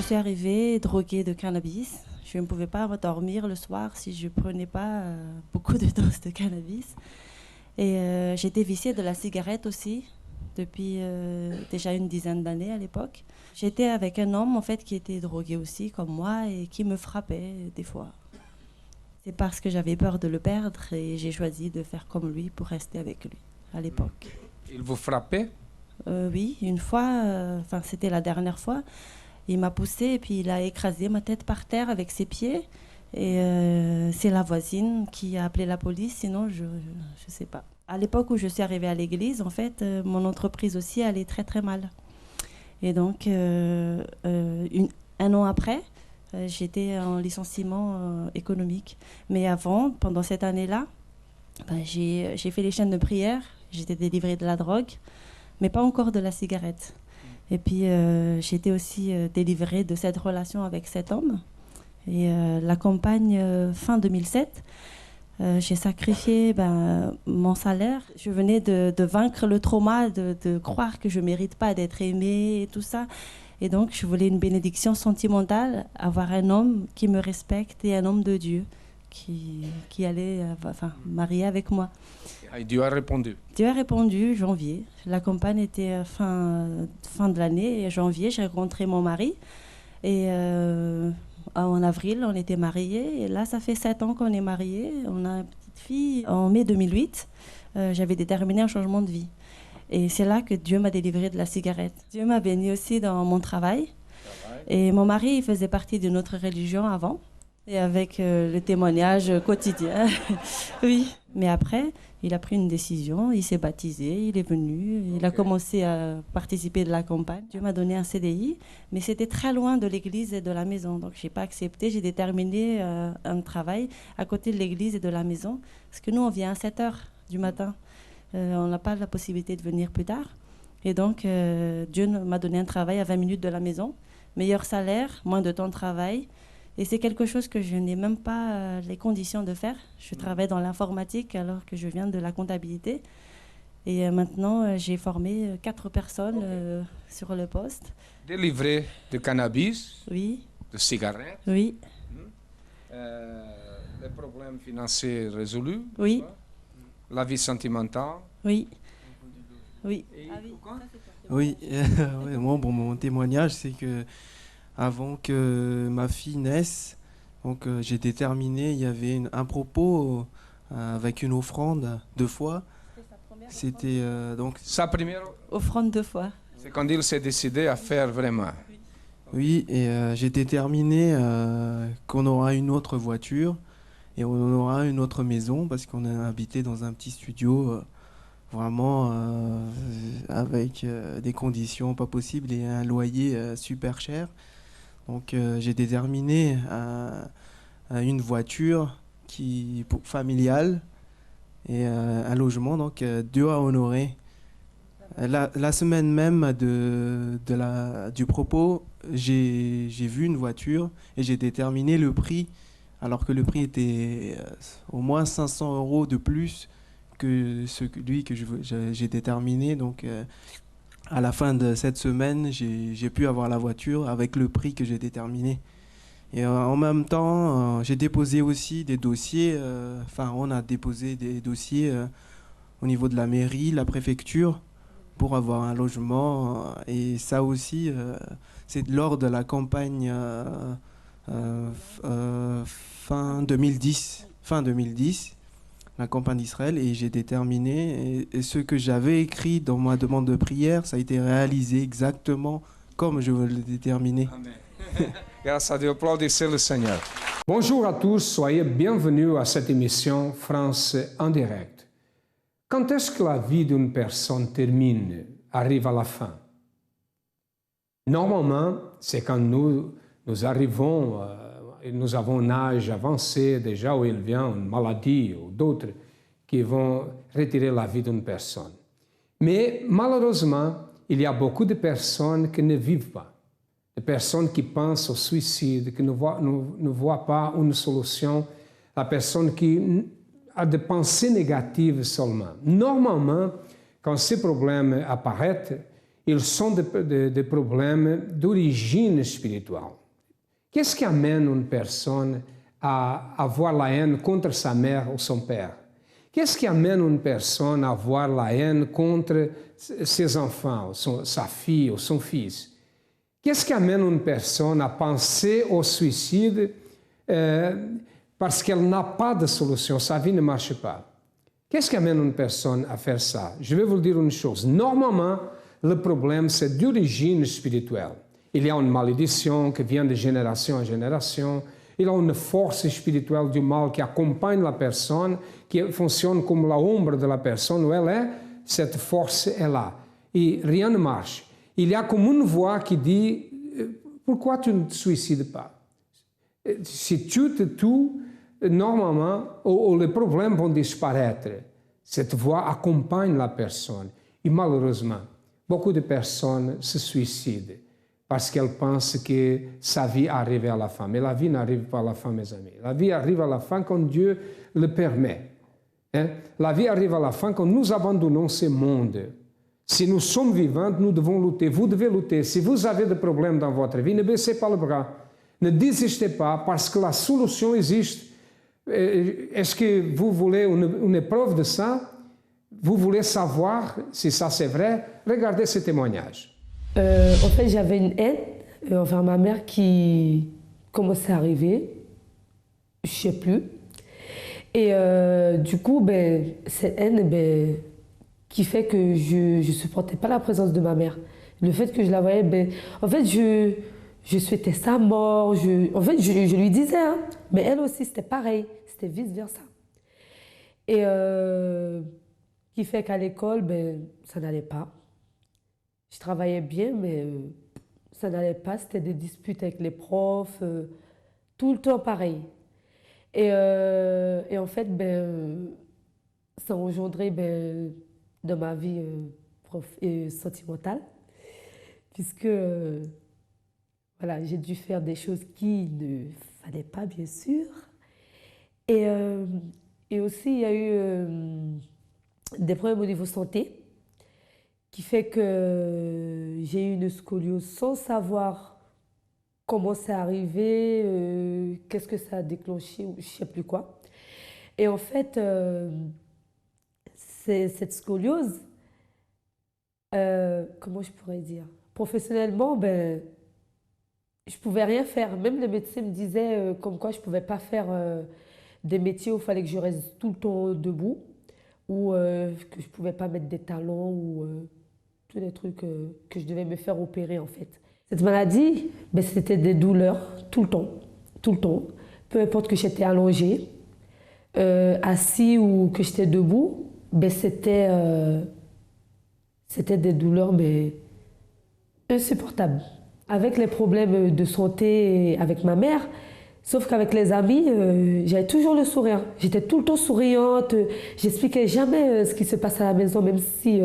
suis arrivée droguée de cannabis. Je ne pouvais pas dormir le soir si je ne prenais pas beaucoup de doses de cannabis. Et j'étais viciée de la cigarette aussi, depuis déjà une dizaine d'années à l'époque. J'étais avec un homme en fait, qui était drogué aussi, comme moi, et qui me frappait des fois. C'est parce que j'avais peur de le perdre et j'ai choisi de faire comme lui pour rester avec lui à l'époque. Il vous frappait? Oui, une fois, c'était la dernière fois. Il m'a poussée et puis il a écrasé ma tête par terre avec ses pieds. Et c'est la voisine qui a appelé la police, sinon je ne sais pas. À l'époque où je suis arrivée à l'église, en fait, mon entreprise aussi allait très très mal. Et donc, un an après, j'étais en licenciement économique. Mais avant, pendant cette année-là, j'ai fait les chaînes de prière, j'étais délivrée de la drogue, mais pas encore de la cigarette. Et puis, j'ai été aussi délivrée de cette relation avec cet homme. Et la campagne fin 2007, j'ai sacrifié mon salaire. Je venais de vaincre le trauma, de croire que je ne mérite pas d'être aimée et tout ça. Et donc, je voulais une bénédiction sentimentale, avoir un homme qui me respecte et un homme de Dieu qui allait marier avec moi. Et Dieu a répondu. Dieu a répondu, janvier. La campagne était fin de l'année. Et janvier, j'ai rencontré mon mari. Et en avril, on était mariés. Et là, ça fait 7 ans qu'on est mariés. On a une petite fille. En mai 2008, j'avais déterminé un changement de vie. Et c'est là que Dieu m'a délivrée de la cigarette. Dieu m'a bénie aussi dans mon travail. Et mon mari, il faisait partie d'une autre religion avant. Et avec le témoignage quotidien. Oui. Mais après, il a pris une décision, il s'est baptisé, il est venu, il a commencé à participer de la campagne. Dieu m'a donné un CDI, mais c'était très loin de l'église et de la maison. Donc, je n'ai pas accepté. J'ai déterminé un travail à côté de l'église et de la maison. Parce que nous, on vient à 7 heures du matin. On n'a pas la possibilité de venir plus tard. Et donc, Dieu m'a donné un travail à 20 minutes de la maison. Meilleur salaire, moins de temps de travail. Et c'est quelque chose que je n'ai même pas les conditions de faire. Je travaille dans l'informatique alors que je viens de la comptabilité. Et maintenant, j'ai formé 4 personnes sur le poste. Délivré de cannabis, oui, de cigarettes. Oui. Les problèmes financiers résolus. Oui. La vie sentimentale. Oui. Oui. Oui, moi, mon témoignage, c'est que avant que ma fille naisse, donc j'ai déterminé, il y avait un propos avec une offrande 2 fois. C'était donc sa première offrande 2 fois. C'est quand il s'est décidé à faire vraiment. Oui, et j'ai déterminé qu'on aura une autre voiture et on aura une autre maison parce qu'on a habité dans un petit studio vraiment avec des conditions pas possibles et un loyer super cher. Donc j'ai déterminé une voiture familiale et un logement. Donc Dieu a honoré. La semaine même du propos, j'ai vu une voiture et j'ai déterminé le prix, alors que le prix était au moins 500 € de plus que celui que j'ai déterminé. Donc à la fin de cette semaine, j'ai pu avoir la voiture avec le prix que j'ai déterminé. Et en même temps, j'ai déposé aussi des dossiers. On a déposé des dossiers au niveau de la mairie, la préfecture, pour avoir un logement. Et ça aussi, c'est lors de la campagne fin 2010, la campagne d'Israël, et j'ai déterminé, et ce que j'avais écrit dans ma demande de prière, ça a été réalisé exactement comme je l'ai déterminé. Amen. Grâce à Dieu, applaudissez le Seigneur. Bonjour à tous, soyez bienvenus à cette émission France en direct. Quand est-ce que la vie d'une personne termine, arrive à la fin? Normalement, c'est quand nous arrivons, nous avons un âge avancé déjà, où il vient une maladie ou d'autres qui vont retirer la vie d'une personne. Mais malheureusement, il y a beaucoup de personnes qui ne vivent pas, de personnes qui pensent au suicide, qui ne voient pas une solution, la personne qui a des pensées négatives seulement. Normalement, quand ces problèmes apparaissent, ils sont des problèmes d'origine spirituelle. Qu'est-ce qui amène une personne à avoir la haine contre sa mère ou son père? Qu'est-ce qui amène une personne à avoir la haine contre ses enfants, sa fille ou son fils? Qu'est-ce qui amène une personne à penser au suicide parce qu'elle n'a pas de solution, sa vie ne marche pas? Qu'est-ce qui amène une personne à faire ça? Je vais vous dire une chose. Normalement, le problème, c'est d'origine spirituelle. Il y a une malédiction qui vient de génération en génération. Il y a une force spirituelle du mal qui accompagne la personne, qui fonctionne comme l'ombre de la personne où elle est. Cette force est là. Et rien ne marche. Il y a comme une voix qui dit « Pourquoi tu ne te suicides pas ?» Si tu te tues, normalement, les problèmes vont disparaître. Cette voix accompagne la personne. Et malheureusement, beaucoup de personnes se suicident parce qu'elles pensent que sa vie arrive à la fin. Mais la vie n'arrive pas à la fin, mes amis. La vie arrive à la fin quand Dieu le permet. La vie arrive à la fin quand nous abandonnons ce monde. Si nous sommes vivants, nous devons lutter. Vous devez lutter. Si vous avez des problèmes dans votre vie, ne baissez pas le bras. Ne désistez pas parce que la solution existe. Est-ce que vous voulez une épreuve de ça? Vous voulez savoir si ça c'est vrai? Regardez ce témoignage. En fait, j'avais une haine envers ma mère qui commençait à arriver. Je ne sais plus. Et du coup, cette haine qui fait que je ne supportais pas la présence de ma mère. Le fait que je la voyais, en fait, je souhaitais sa mort. En fait, je lui disais, hein, mais elle aussi, c'était pareil. C'était vice-versa. Et qui fait qu'à l'école, ça n'allait pas. Je travaillais bien, mais ça n'allait pas. C'était des disputes avec les profs, tout le temps pareil. Et en fait, ça a engendré dans ma vie sentimentale, puisque voilà, j'ai dû faire des choses qui ne fallait pas, bien sûr. Et aussi, il y a eu des problèmes au niveau santé, qui fait que j'ai eu une scoliose sans savoir comment c'est arrivé, qu'est-ce que ça a déclenché, ou je ne sais plus quoi. Et en fait, cette scoliose, comment je pourrais dire? Professionnellement, je ne pouvais rien faire. Même les médecins me disaient comme quoi je ne pouvais pas faire des métiers où il fallait que je reste tout le temps debout, ou que je ne pouvais pas mettre des talons, ou tous les trucs que je devais me faire opérer en fait. Cette maladie, c'était des douleurs tout le temps. Peu importe que j'étais allongée, assis ou que j'étais debout, c'était des douleurs insupportables. Avec les problèmes de santé avec ma mère, sauf qu'avec les amis, j'avais toujours le sourire. J'étais tout le temps souriante, j'expliquais jamais ce qui se passe à la maison, même si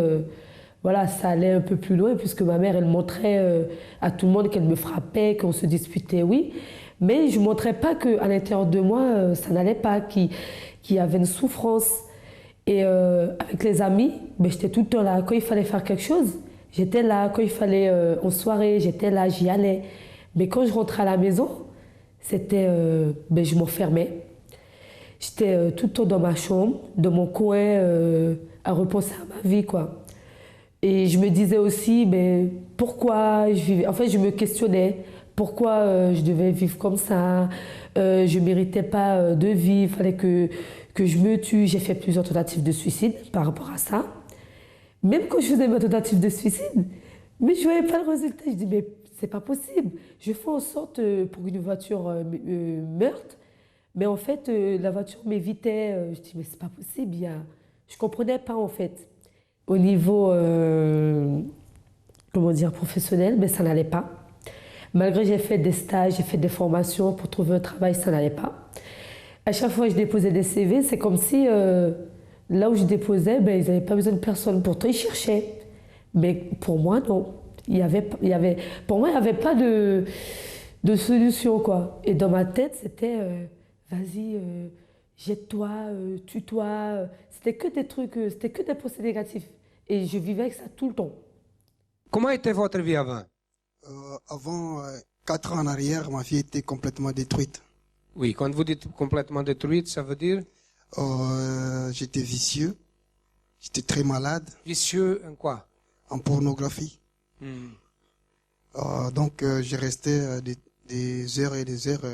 voilà, ça allait un peu plus loin, puisque ma mère, elle montrait à tout le monde qu'elle me frappait, qu'on se disputait, oui. Mais je ne montrais pas qu'à l'intérieur de moi, ça n'allait pas, qu'il y avait une souffrance. Et avec les amis, j'étais tout le temps là. Quand il fallait faire quelque chose, j'étais là. Quand il fallait en soirée, j'étais là, j'y allais. Mais quand je rentrais à la maison, c'était, je m'enfermais. J'étais tout le temps dans ma chambre, dans mon coin, à repenser à ma vie, quoi. Et je me disais aussi, pourquoi je vivais. En fait, je me questionnais. Pourquoi je devais vivre comme ça? Je ne méritais pas de vivre. Il fallait que je me tue. J'ai fait plusieurs tentatives de suicide par rapport à ça. Même quand je faisais ma tentative de suicide, mais je ne voyais pas le résultat. Je dis, mais c'est pas possible. Je fais en sorte pour qu'une voiture meurtre. Mais en fait, la voiture m'évitait. Je dis, mais c'est pas possible. Je ne comprenais pas en fait. Au niveau professionnel, ça n'allait pas. Malgré que j'ai fait des stages, j'ai fait des formations pour trouver un travail, ça n'allait pas. À chaque fois que je déposais des CV, c'est comme si là où je déposais, ils n'avaient pas besoin de personne. Pourtant, ils cherchaient. Mais pour moi, non. Pour moi, il n'y avait pas de solution, quoi. Et dans ma tête, c'était vas-y, jette-toi, tue-toi. C'était que des trucs, c'était que des pensées négatives. Et je vivais avec ça tout le temps. Comment était votre vie avant? Avant 4 ans en arrière, ma vie était complètement détruite. Oui, quand vous dites complètement détruite, ça veut dire J'étais vicieux, j'étais très malade, vicieux en quoi? en pornographie. Hmm. Donc j'ai resté des heures et des heures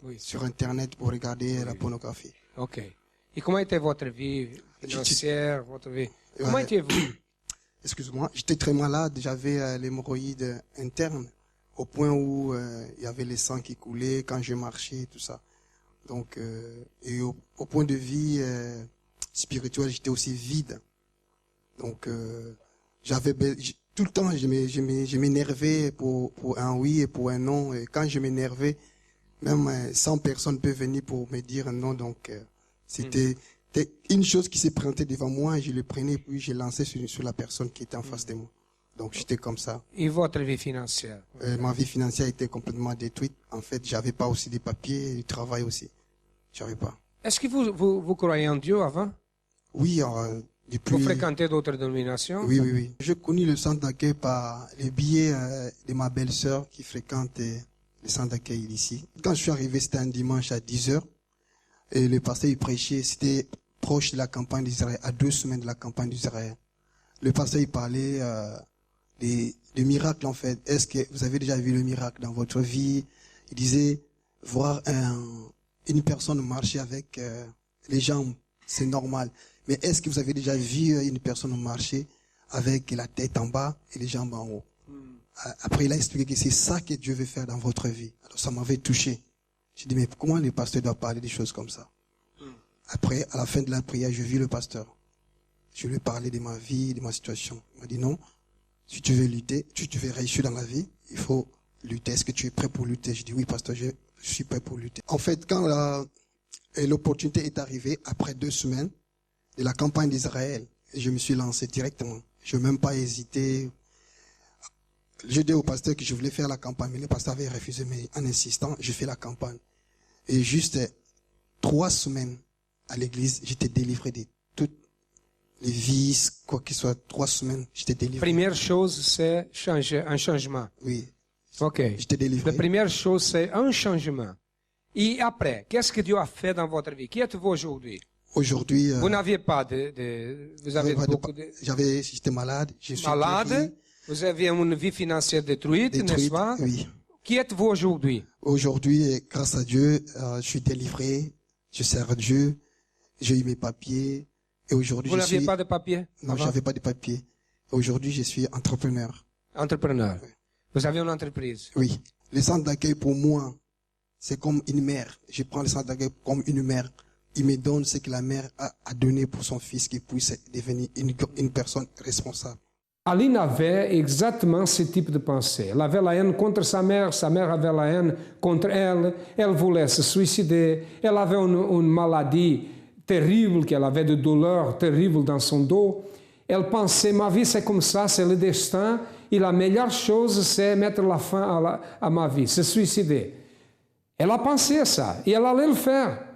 Oui. sur Internet pour regarder la pornographie. Ok. Et comment était votre vie financière, votre vie? Comment Ouais. étiez-vous? Excuse-moi, j'étais très malade, j'avais l'hémorroïde interne au point où il y avait le sang qui coulait quand je marchais, tout ça. Donc, et au point de vue spirituel, j'étais aussi vide. Donc, tout le temps, je m'énervais pour un oui et pour un non. Et quand je m'énervais, même 100 personnes peuvent venir pour me dire un non. Donc, c'était une chose qui s'est présentée devant moi, et je le prenais, puis je lançais sur la personne qui était en face de moi. Donc, j'étais comme ça. Et votre vie financière? Ma vie financière était complètement détruite. En fait, j'avais pas aussi des papiers, du travail aussi. J'avais pas. Est-ce que vous croyez en Dieu avant? Oui, depuis... Vous fréquentez d'autres dénominations? Oui, oui, oui. J'ai connu le centre d'accueil par le biais de ma belle-sœur qui fréquente le centre d'accueil ici. Quand je suis arrivé, c'était un dimanche à 10h. Et le pasteur, il prêchait, c'était proche de la campagne d'Israël, à 2 semaines de la campagne d'Israël. Le pasteur, il parlait des miracles, en fait. Est-ce que vous avez déjà vu le miracle dans votre vie? Il disait, voir une personne marcher avec les jambes, c'est normal. Mais est-ce que vous avez déjà vu une personne marcher avec la tête en bas et les jambes en haut? Après, il a expliqué que c'est ça que Dieu veut faire dans votre vie. Alors, ça m'avait touché. J'ai dit, mais comment le pasteur doit parler des choses comme ça? Après, à la fin de la prière, je vis le pasteur. Je lui ai parlé de ma vie, de ma situation. Il m'a dit, non, si tu veux lutter, si tu veux réussir dans la vie, il faut lutter. Est-ce que tu es prêt pour lutter? Je dis, oui, pasteur, je suis prêt pour lutter. En fait, quand l'opportunité est arrivée, après 2 semaines de la campagne d'Israël, je me suis lancé directement. Je n'ai même pas hésité. J'ai dit au pasteur que je voulais faire la campagne, mais le pasteur avait refusé, mais en insistant, je fais la campagne. Et juste 3 semaines à l'église, j'étais délivré de toutes les vices, quoi que ce soit. 3 semaines, j'étais délivré. Première chose, c'est un changement. Oui. Ok. J'étais délivré. La première chose, c'est un changement. Et après, qu'est-ce que Dieu a fait dans votre vie? Qui êtes-vous aujourd'hui? Aujourd'hui, Vous n'aviez pas vous avez beaucoup de... j'étais malade. Je suis Malade, guéri, vous avez une vie financière détruite, n'est-ce détruite. pas? Oui. Qui êtes-vous aujourd'hui? Aujourd'hui, grâce à Dieu, je suis délivré. Je sers Dieu. J'ai eu mes papiers. Et aujourd'hui, Vous je n'aviez suis... pas de papier? Non, avant? j'avais pas de papiers. Aujourd'hui, je suis entrepreneur. Entrepreneur. Oui. Vous avez une entreprise. Oui. Le centre d'accueil, pour moi, c'est comme une mère. Je prends le centre d'accueil comme une mère. Il me donne ce que la mère a donné pour son fils, qui puisse devenir une personne responsable. Aline avait exactement ce type de pensée. Elle avait la haine contre sa mère avait la haine contre elle voulait se suicider, elle avait une maladie terrible, qu'elle avait de douleurs terribles dans son dos. Elle pensait, ma vie c'est comme ça, c'est le destin, et la meilleure chose c'est mettre la fin à ma vie, se suicider. Elle a pensé ça, et elle allait le faire.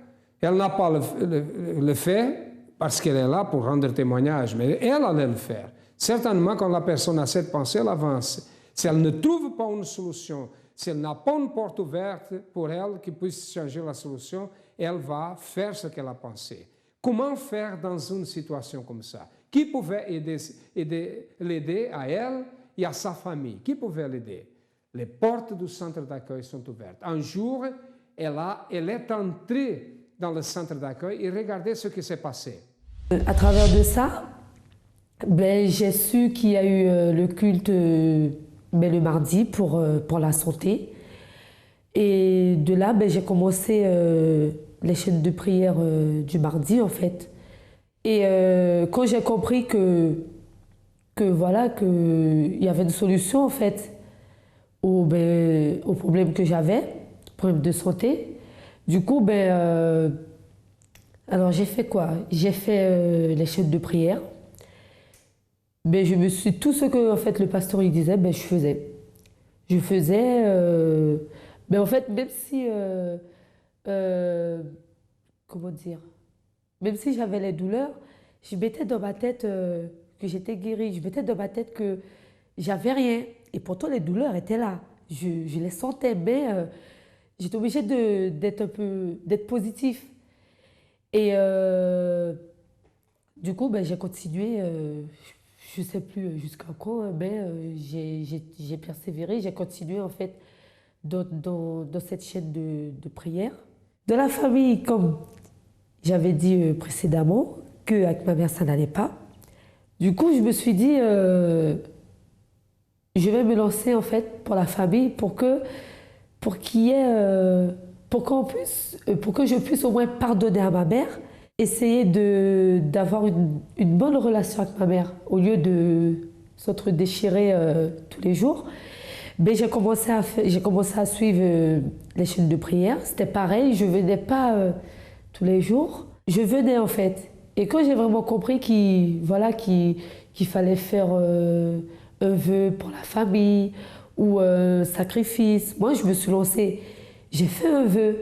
Elle n'a pas le fait, parce qu'elle est là pour rendre témoignage, mais elle allait le faire. Certainement, quand la personne a cette pensée, elle avance. Si elle ne trouve pas une solution, si elle n'a pas une porte ouverte pour elle qui puisse changer la solution, elle va faire ce qu'elle a pensé. Comment faire dans une situation comme ça? Qui pouvait l'aider à elle et à sa famille? Qui pouvait l'aider? Les portes du centre d'accueil sont ouvertes. Un jour, elle est entrée dans le centre d'accueil et regardez ce qui s'est passé. À travers de ça, j'ai su qu'il y a eu le culte le mardi pour la santé. Et de là, j'ai commencé les chaînes de prière du mardi, en fait. Et quand j'ai compris qu'il y avait une solution, en fait, au problème que j'avais, problème de santé, du coup, alors j'ai fait quoi? J'ai fait les chaînes de prière. Je me suis... Tout ce que en fait, le pasteur il disait, je faisais. Je faisais... en fait, même si... comment dire? Même si j'avais les douleurs, je mettais dans ma tête que j'étais guérie. Je mettais dans ma tête que j'avais rien. Et pourtant, les douleurs étaient là. Je les sentais, mais j'étais obligée d'être positif. Et du coup, ben, j'ai continué, je ne sais plus jusqu'à quand, mais j'ai persévéré, j'ai continué en fait dans cette chaîne de prière. De la famille, comme j'avais dit précédemment, qu'avec ma mère, ça n'allait pas. Du coup, je me suis dit, je vais me lancer en fait pour la famille pour que je puisse au moins pardonner à ma mère, essayer d'avoir une bonne relation avec ma mère au lieu de s'entre-déchirer tous les jours. Mais j'ai commencé à suivre les chaînes de prière. C'était pareil, je venais pas tous les jours. Je venais en fait. Et quand j'ai vraiment compris qu'il fallait faire un vœu pour la famille ou un sacrifice, moi je me suis lancée. J'ai fait un vœu,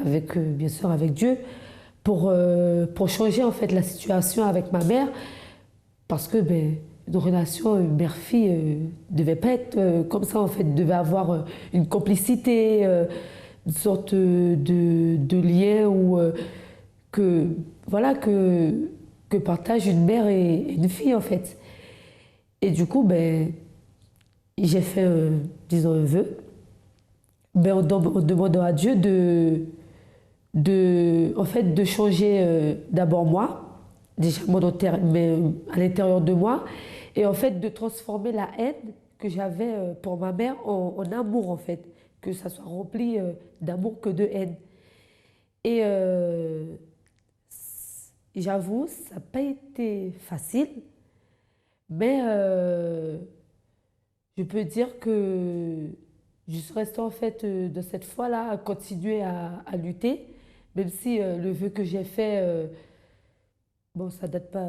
bien sûr avec Dieu, pour changer en fait la situation avec ma mère, parce que une relation mère-fille devait pas être comme ça en fait, devait avoir une complicité, une sorte de lien que partagent une mère et une fille en fait. Et du coup, j'ai fait, disons, un vœu, en demandant à Dieu de changer d'abord moi, déjà mais à l'intérieur de moi, et en fait de transformer la haine que j'avais pour ma mère en amour en fait, que ça soit rempli d'amour que de haine. Et j'avoue, ça n'a pas été facile, mais je peux dire que je suis restée en fait de cette foi-là à continuer à lutter, même si le vœu que j'ai fait, ça ne date pas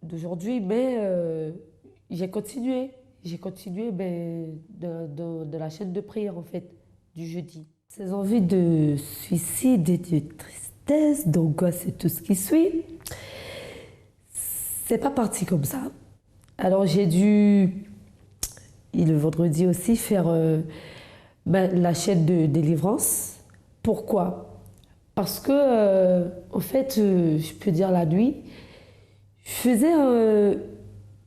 d'aujourd'hui, mais j'ai continué. J'ai continué dans la chaîne de prière en fait, du jeudi. Ces envies de suicide et de tristesse, d'angoisse et tout ce qui suit, c'est pas parti comme ça. Alors j'ai dû, le vendredi aussi, faire la chaîne de délivrance. Pourquoi? Parce que, en fait, je peux dire la nuit, je faisais,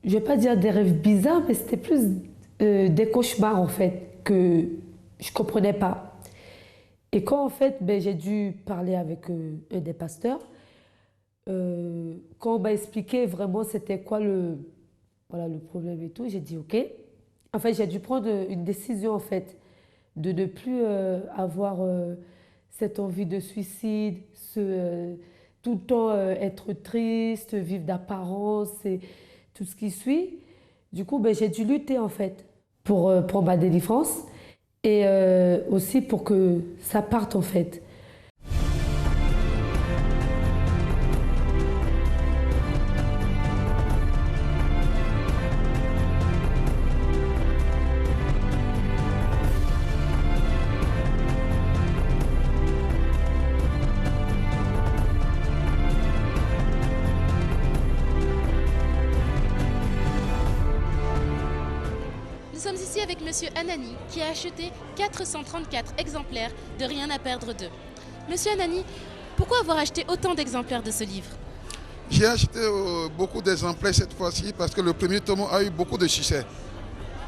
je vais pas dire des rêves bizarres, mais c'était plus des cauchemars en fait, que je comprenais pas. Et quand en fait, j'ai dû parler avec un des pasteurs, quand on m'a expliqué vraiment c'était quoi le problème et tout, j'ai dit ok. En fait, j'ai dû prendre une décision en fait, de ne plus avoir cette envie de suicide, tout le temps être triste, vivre d'apparence et tout ce qui suit. Du coup, j'ai dû lutter en fait pour ma délivrance et aussi pour que ça parte en fait. Nous sommes ici avec Monsieur Anani qui a acheté 434 exemplaires de Rien à perdre 2. Monsieur Anani, pourquoi avoir acheté autant d'exemplaires de ce livre? J'ai acheté beaucoup d'exemplaires cette fois-ci parce que le premier tome a eu beaucoup de succès.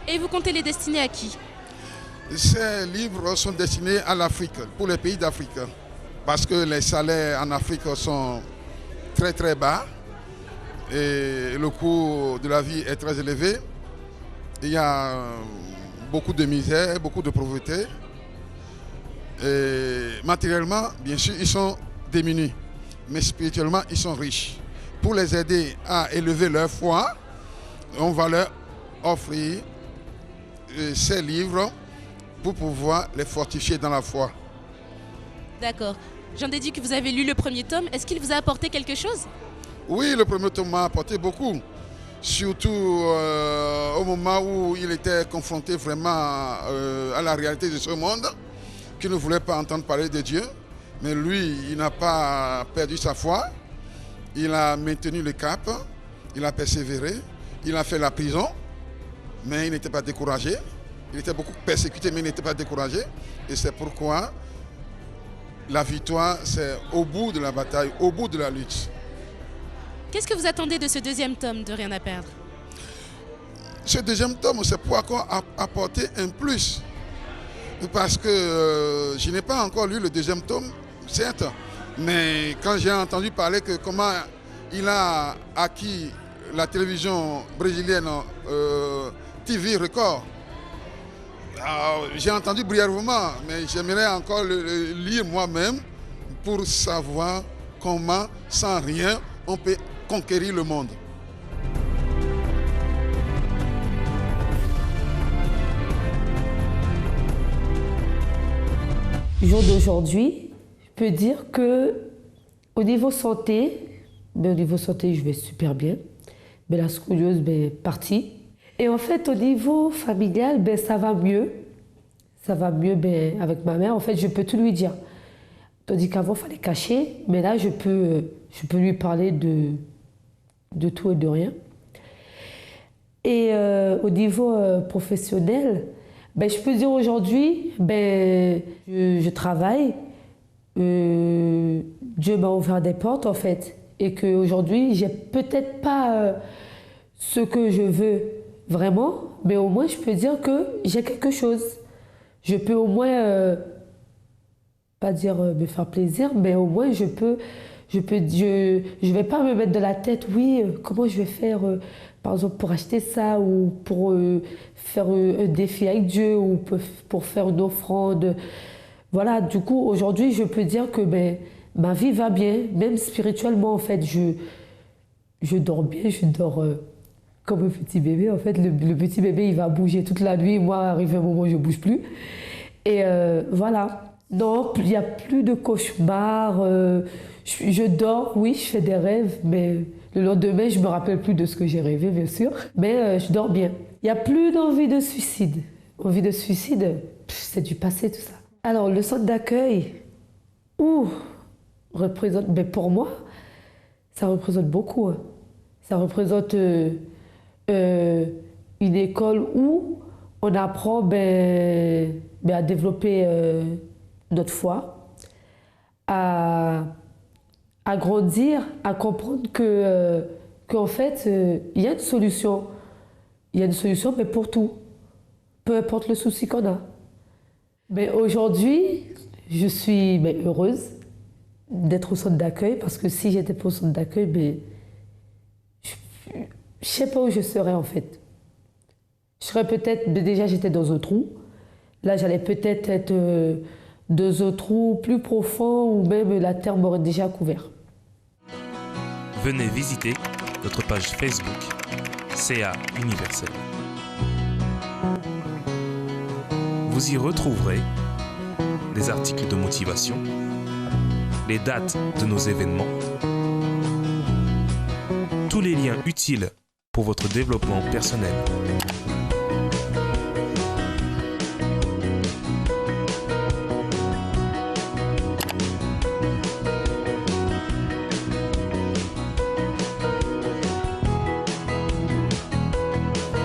Et vous comptez les destiner à qui? Ces livres sont destinés à l'Afrique, pour les pays d'Afrique, parce que les salaires en Afrique sont très très bas et le coût de la vie est très élevé. Il y a beaucoup de misère, beaucoup de pauvreté. Et matériellement, bien sûr, ils sont démunis, mais spirituellement, ils sont riches. Pour les aider à élever leur foi, on va leur offrir ces livres pour pouvoir les fortifier dans la foi. D'accord. J'en déduis que vous avez lu le premier tome. Est-ce qu'il vous a apporté quelque chose? Oui, le premier tome m'a apporté beaucoup. Surtout au moment où il était confronté vraiment à la réalité de ce monde, qui ne voulait pas entendre parler de Dieu. Mais lui, il n'a pas perdu sa foi. Il a maintenu le cap, il a persévéré, il a fait la prison. mais il n'était pas découragé. Il était beaucoup persécuté, mais il n'était pas découragé. Et c'est pourquoi la victoire, c'est au bout de la bataille, au bout de la lutte. Qu'est-ce que vous attendez de ce deuxième tome de Rien à perdre? Ce deuxième tome, c'est pour encore apporter un plus. Parce que je n'ai pas encore lu le deuxième tome, certes, mais quand j'ai entendu parler que comment il a acquis la télévision brésilienne TV Record, j'ai entendu brièvement, mais j'aimerais encore le lire moi-même pour savoir comment, sans rien, on peut conquérir le monde. Jour d'aujourd'hui, je peux dire que au niveau santé, je vais super bien. Mais la scoliose est partie. Et en fait, au niveau familial, ça va mieux. Ça va mieux avec ma mère. En fait, je peux tout lui dire. Tandis qu'avant, il fallait cacher. Mais là, je peux lui parler de tout et de rien. Et au niveau professionnel, je peux dire aujourd'hui, je travaille. Dieu m'a ouvert des portes, en fait. Et qu'aujourd'hui, j'ai peut-être pas ce que je veux vraiment, mais au moins, je peux dire que j'ai quelque chose. Je peux au moins, pas dire me faire plaisir, mais au moins, je vais pas me mettre de la tête, oui, comment je vais faire, par exemple, pour acheter ça, ou pour faire un défi avec Dieu, ou pour faire une offrande. Voilà, du coup, aujourd'hui, je peux dire que ma vie va bien, même spirituellement, en fait. Je dors bien, je dors comme un petit bébé. En fait, le petit bébé, il va bouger toute la nuit. Moi, arrivé un moment, je ne bouge plus. Et voilà. Non, il n'y a plus de cauchemars. Je dors, oui, je fais des rêves, mais le lendemain, je ne me rappelle plus de ce que j'ai rêvé, bien sûr. Mais je dors bien. Il n'y a plus d'envie de suicide. Envie de suicide, c'est du passé, tout ça. Alors, le centre d'accueil, représente, pour moi, ça représente beaucoup. Hein. Ça représente une école où on apprend à développer notre foi, à grandir, à comprendre qu'en fait, il y a une solution. Il y a une solution, mais pour tout. Peu importe le souci qu'on a. Mais aujourd'hui, je suis heureuse d'être au centre d'accueil, parce que si j'étais pas au centre d'accueil, je ne sais pas où je serais en fait. Je serais peut-être, déjà j'étais dans un trou, là j'allais peut-être être dans un trou plus profond, ou même la terre m'aurait déjà couvert. Venez visiter notre page Facebook CA Universel. Vous y retrouverez des articles de motivation, les dates de nos événements, tous les liens utiles pour votre développement personnel.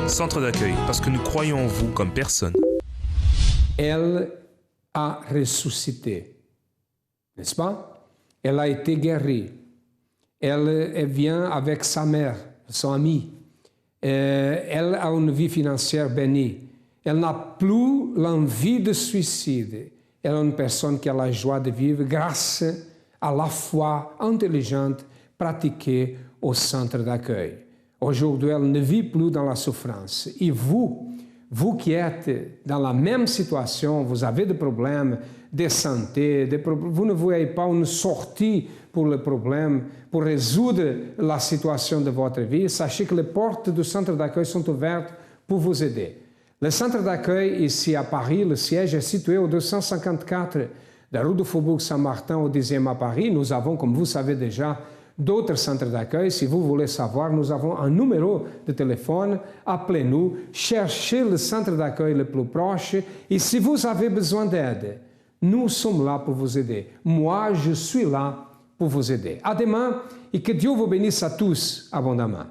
Centre d'accueil, parce que nous croyons en vous comme personne. Elle a ressuscité, n'est-ce pas? Elle a été guérie. Elle vient avec sa mère, son amie. Elle a une vie financière bénie. Elle n'a plus l'envie de suicide. Elle est une personne qui a la joie de vivre grâce à la foi intelligente pratiquée au centre d'accueil. Aujourd'hui, elle ne vit plus dans la souffrance. Et vous qui êtes dans la même situation, vous avez des problèmes de santé, vous ne voyez pas une sortie pour le problème, pour résoudre la situation de votre vie, sachez que les portes du centre d'accueil sont ouvertes pour vous aider. Le centre d'accueil ici à Paris, le siège est situé au 254 de la rue du Faubourg Saint-Martin au 10e à Paris. Nous avons, comme vous savez déjà, d'autres centres d'accueil. Si vous voulez savoir, nous avons un numéro de téléphone. Appelez-nous, cherchez le centre d'accueil le plus proche. Et si vous avez besoin d'aide, nous sommes là pour vous aider. Moi, je suis là pour vous aider. À demain et que Dieu vous bénisse à tous abondamment.